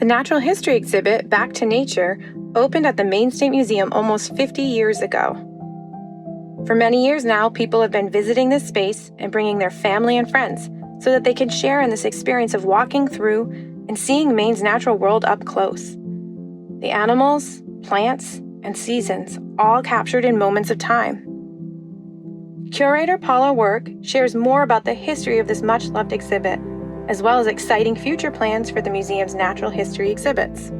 natural history exhibit, Back to Nature, opened at the Maine State Museum almost 50 years ago. For many years now, people have been visiting this space and bringing their family and friends so that they can share in this experience of walking through and seeing Maine's natural world up close. The animals, plants, and seasons, all captured in moments of time. Curator Paula Work shares more about the history of this much-loved exhibit, as well as exciting future plans for the museum's natural history exhibits.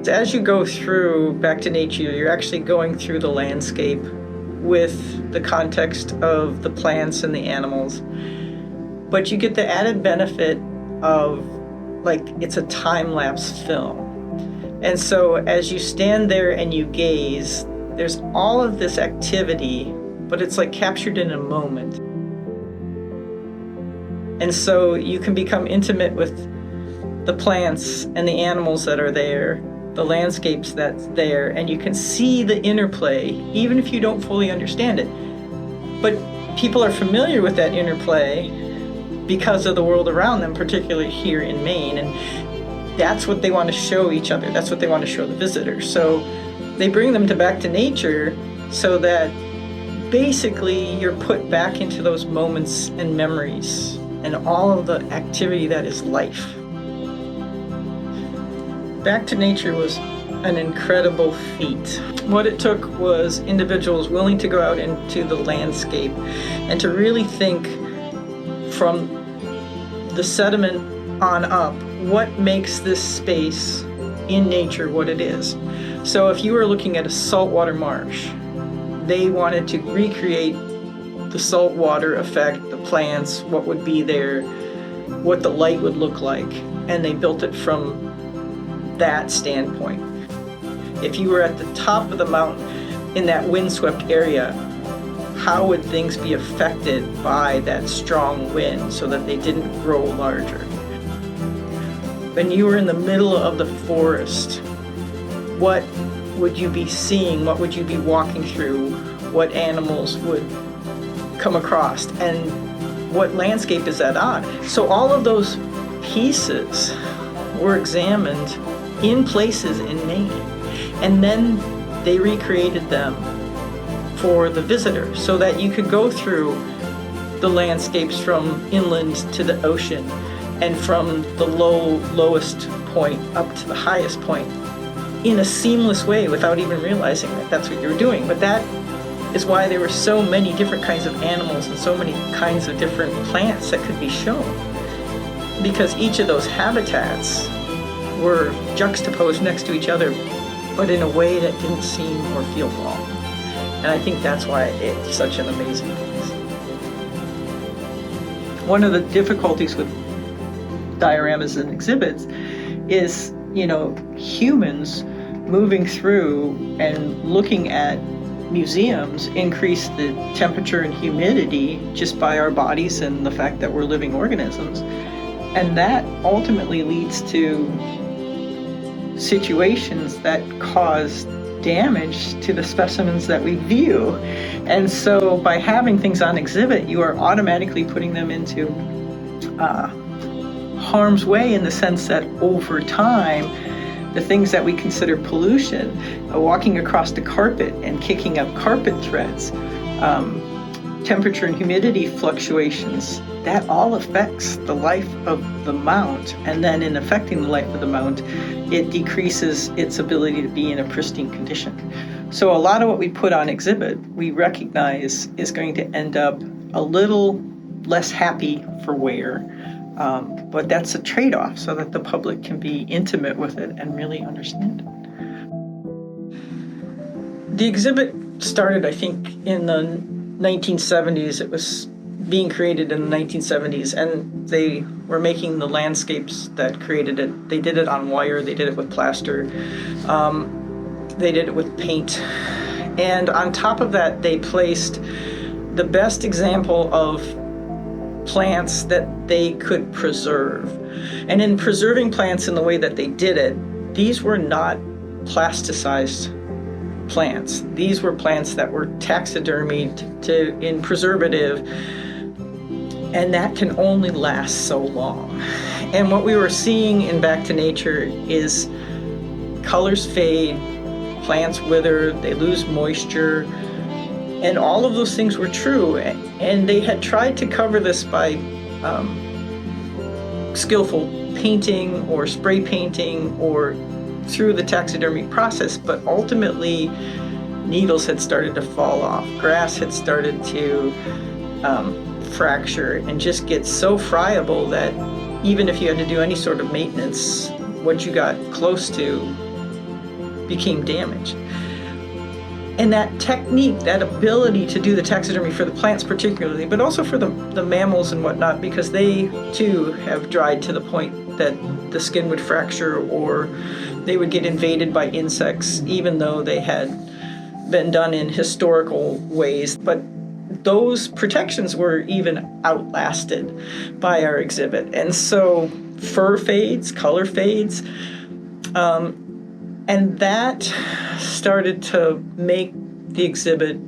As you go through Back to Nature, you're actually going through the landscape with the context of the plants and the animals. But you get the added benefit of, it's a time-lapse film. And so as you stand there and you gaze, there's all of this activity, but it's captured in a moment. And so you can become intimate with the plants and the animals that are there, the landscapes that's there, and you can see the interplay, even if you don't fully understand it. But people are familiar with that interplay because of the world around them, particularly here in Maine, and that's what they want to show each other. That's what they want to show the visitors. So they bring them to Back to Nature so that basically you're put back into those moments and memories and all of the activity that is life. Back to Nature was an incredible feat. What it took was individuals willing to go out into the landscape and to really think from the sediment on up, what makes this space in nature what it is. So if you were looking at a saltwater marsh, they wanted to recreate the saltwater effect, the plants, what would be there, what the light would look like, and they built it from that standpoint. If you were at the top of the mountain in that windswept area, how would things be affected by that strong wind so that they didn't grow larger? When you were in the middle of the forest, what would you be seeing? What would you be walking through? What animals would come across? And what landscape is that on? So all of those pieces were examined in places in Maine, and then they recreated them for the visitor so that you could go through the landscapes from inland to the ocean and from the lowest point up to the highest point in a seamless way without even realizing that that's what you were doing. But that is why there were so many different kinds of animals and so many kinds of different plants that could be shown, because each of those habitats were juxtaposed next to each other, but in a way that didn't seem or feel wrong. And I think that's why it's such an amazing place. One of the difficulties with dioramas and exhibits is, humans moving through and looking at museums increase the temperature and humidity just by our bodies and the fact that we're living organisms. And that ultimately leads to situations that cause damage to the specimens that we view. And so by having things on exhibit, you are automatically putting them into harm's way, in the sense that over time, the things that we consider pollution, walking across the carpet and kicking up carpet threads, temperature and humidity fluctuations, that all affects the life of the mount. And then in affecting the life of the mount, it decreases its ability to be in a pristine condition. So a lot of what we put on exhibit, we recognize is going to end up a little less happy for wear. But that's a trade-off so that the public can be intimate with it and really understand it. The exhibit started, I think, in the 1970s. It was being created in the 1970s, and they were making the landscapes that created it. They did it on wire, they did it with plaster, they did it with paint. And on top of that, they placed the best example of plants that they could preserve. And in preserving plants in the way that they did it, these were not plasticized plants. These were plants that were taxidermied in preservative And that can only last so long. And what we were seeing in Back to Nature is colors fade, plants wither, they lose moisture, and all of those things were true. And they had tried to cover this by skillful painting or spray painting or through the taxidermy process, but ultimately needles had started to fall off, grass had started to fracture and just get so friable that even if you had to do any sort of maintenance, what you got close to became damaged. And that technique, that ability to do the taxidermy for the plants particularly, but also for the mammals and whatnot, because they too have dried to the point that the skin would fracture or they would get invaded by insects, even though they had been done in historical ways. But those protections were even outlasted by our exhibit. And so fur fades, color fades, and that started to make the exhibit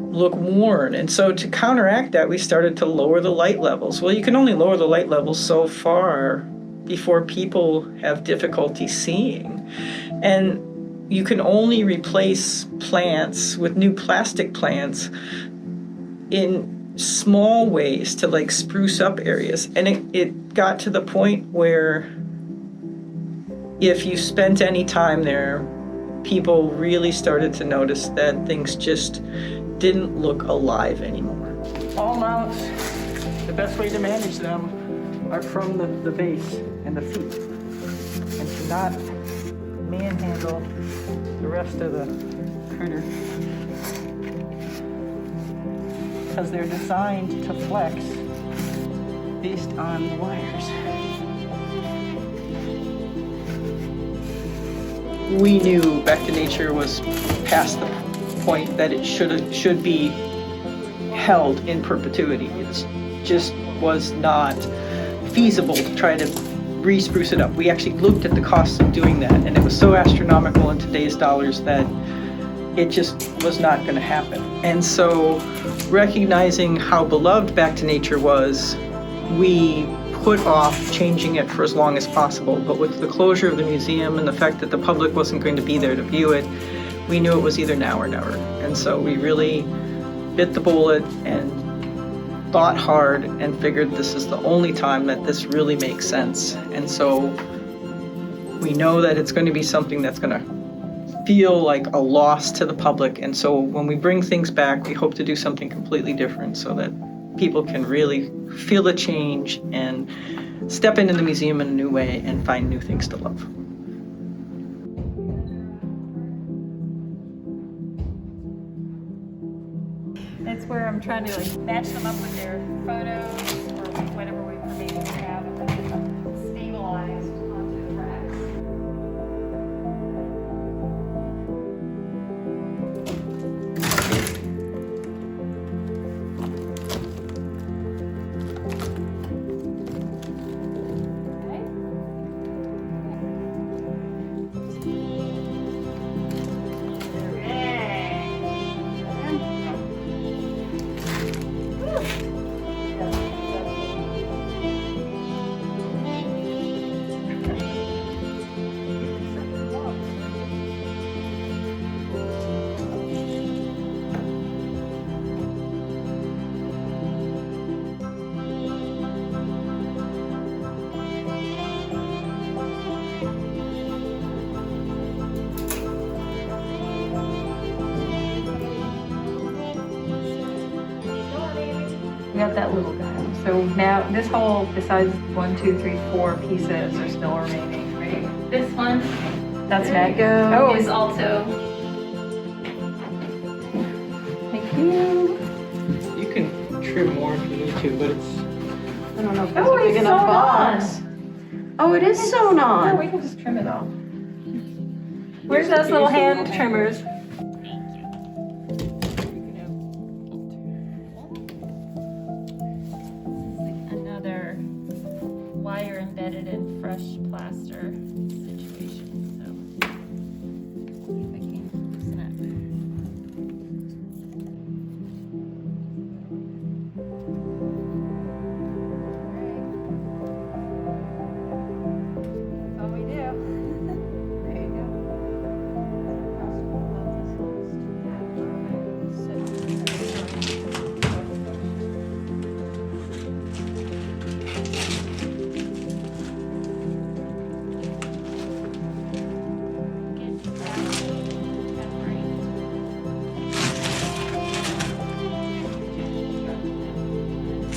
look worn. And so to counteract that, we started to lower the light levels. Well, you can only lower the light levels so far before people have difficulty seeing. And you can only replace plants with new plastic plants in small ways to like spruce up areas. And it got to the point where if you spent any time there, people really started to notice that things just didn't look alive anymore. All mounts, the best way to manage them are from the base and the feet, and to not manhandle the rest of the critter, because they're designed to flex based on the wires. We knew Back to Nature was past the point that it should be held in perpetuity. It just was not feasible to try to re-spruce it up. We actually looked at the costs of doing that, and it was so astronomical in today's dollars that it just was not going to happen. And so, recognizing how beloved Back to Nature was, we put off changing it for as long as possible. But with the closure of the museum and the fact that the public wasn't going to be there to view it, we knew it was either now or never. And so we really bit the bullet and thought hard and figured this is the only time that this really makes sense. And so we know that it's going to be something that's going to feel like a loss to the public. And so when we bring things back, we hope to do something completely different so that people can really feel the change and step into the museum in a new way and find new things to love. That's where I'm trying to like match them up with their photos or whatever information we have and then stabilized onto the racks. We got that little guy. So now this whole, besides 1, 2, 3, 4 pieces are still remaining, right? This one That's Maggo. is also. Thank you. You can trim more if you need to, but it's... I don't know if Oh, a big it's enough sewn box. Oh, it is sewn No, on. we can just trim it off. Where's those little hand trimmers? Another wire embedded in fresh plaster situation. So see if I can loosen it.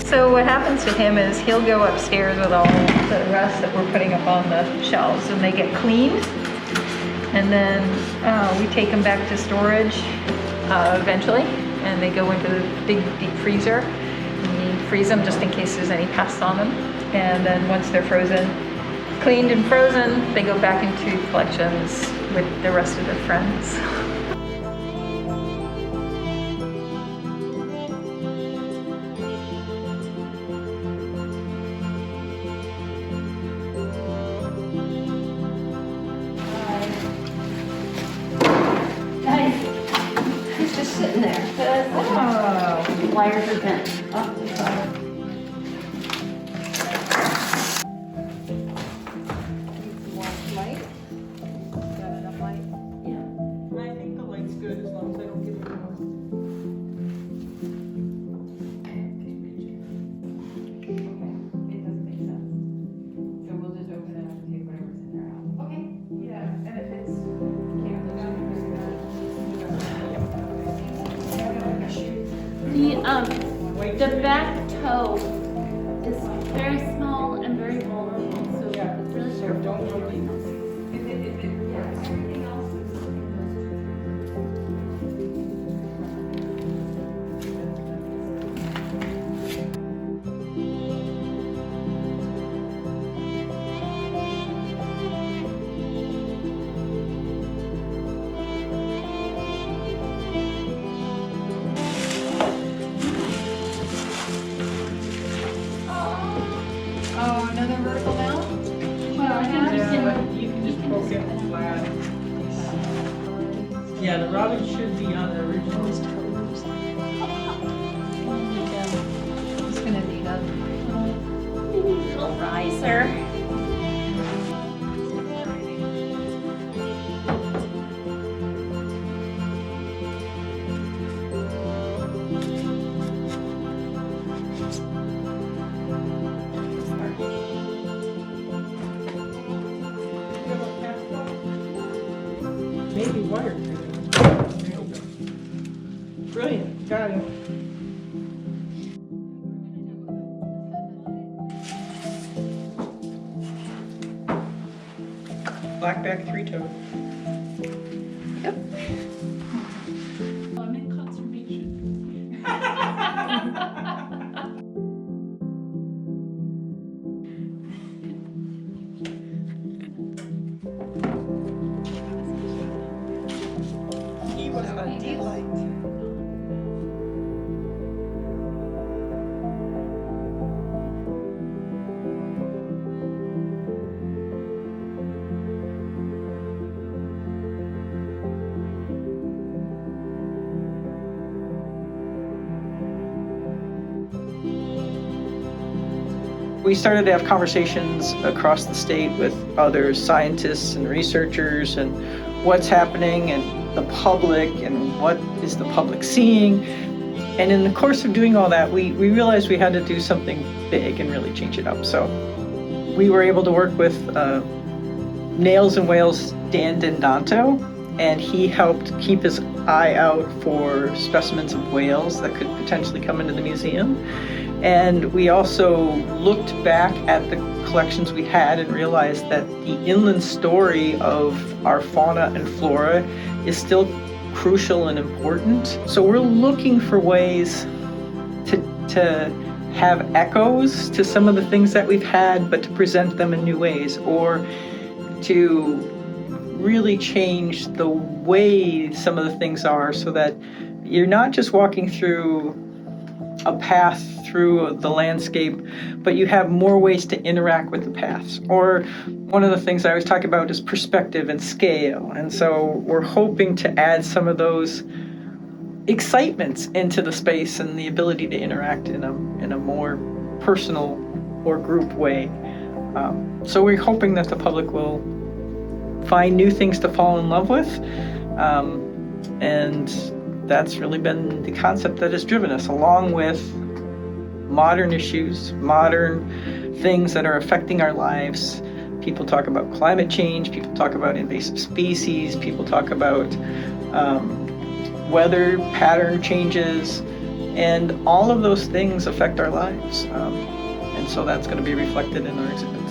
So what happens to him is he'll go upstairs with all the rest that we're putting up on the shelves, and they get cleaned. And then we take them back to storage eventually, and they go into the big deep freezer. And we freeze them just in case there's any pests on them. And then once they're frozen, cleaned and frozen, they go back into collections with the rest of their friends. He's just sitting there. Oh, Wires are bent. Oh, it's all right. I think the light's good as long as I don't get it wrong. It doesn't make sense. So we'll just open it up and take whatever's in there out. Okay. Yeah, and if it's The back toe is very small and very vulnerable, so it's really sharp. Don't worry. everything else is. oh, another vertical mount? Well, I can Yeah, understand. but you can just poke it flat. Yeah, the robin should be on the original. He's gonna need a Little riser. Maybe wired. There you go. Brilliant, got it. Blackback three-toed. I'm in conservation. He was a delight. We started to have conversations across the state with other scientists and researchers and what's happening and the public and what is the public seeing. And in the course of doing all that, we realized we had to do something big and really change it up. So we were able to work with Nails and Whales Dan Dendanto, and he helped keep his eye out for specimens of whales that could potentially come into the museum. And we also looked back at the collections we had and realized that the inland story of our fauna and flora is still crucial and important. So we're looking for ways to have echoes to some of the things that we've had, but to present them in new ways, or to really change the way some of the things are so that you're not just walking through a path through the landscape, but you have more ways to interact with the paths. Or one of the things I always talk about is perspective and scale. And so we're hoping to add some of those excitements into the space and the ability to interact in a more personal or group way. So we're hoping that the public will find new things to fall in love with. And that's really been the concept that has driven us, along with modern issues, modern things that are affecting our lives. People talk about climate change, people talk about invasive species, people talk about weather pattern changes, And all of those things affect our lives. And so that's going to be reflected in our exhibit.